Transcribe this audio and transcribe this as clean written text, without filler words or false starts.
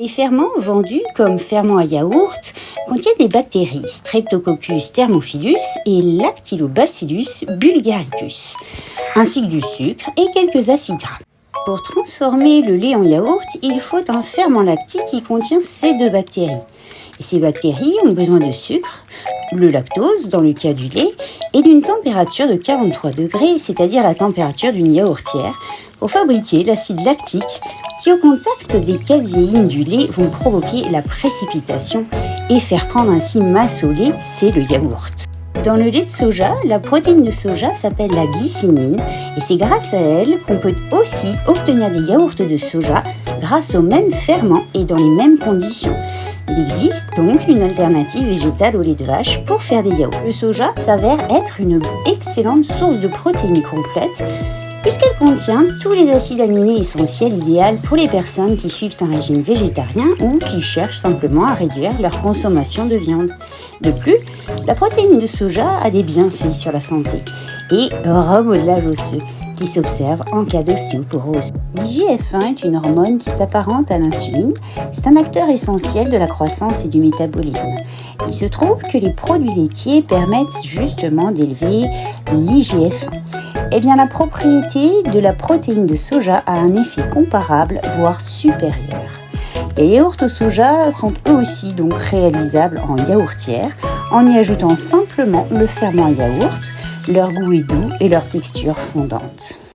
Les ferments vendus comme ferments à yaourt contiennent des bactéries Streptococcus thermophilus et Lactobacillus bulgaricus, ainsi que du sucre et quelques acides gras. Pour transformer le lait en yaourt, il faut un ferment lactique qui contient ces deux bactéries. Et ces bactéries ont besoin de sucre, le lactose dans le cas du lait, et d'une température de 43 degrés, c'est-à-dire la température d'une yaourtière, pour fabriquer l'acide lactique qui, au contact des caséines du lait, vont provoquer la précipitation et faire prendre ainsi masse au lait, c'est le yaourt. Dans le lait de soja, la protéine de soja s'appelle la glycinine et c'est grâce à elle qu'on peut aussi obtenir des yaourts de soja grâce au même ferment et dans les mêmes conditions. Il existe donc une alternative végétale au lait de vache pour faire des yaourts. Le soja s'avère être une excellente source de protéines complètes puisqu'elle contient tous les acides aminés essentiels idéaux pour les personnes qui suivent un régime végétarien ou qui cherchent simplement à réduire leur consommation de viande. De plus, la protéine de soja a des bienfaits sur la santé et remodelage osseux qui s'observe en cas d'ostéoporose. L'IGF-1 est une hormone qui s'apparente à l'insuline. C'est un acteur essentiel de la croissance et du métabolisme. Il se trouve que les produits laitiers permettent justement d'élever l'IGF-1. Eh bien, la propriété de la protéine de soja a un effet comparable, voire supérieur. Les yaourts au soja sont eux aussi donc réalisables en yaourtière en y ajoutant simplement le ferment yaourt. Leur goût est doux et leur texture fondante.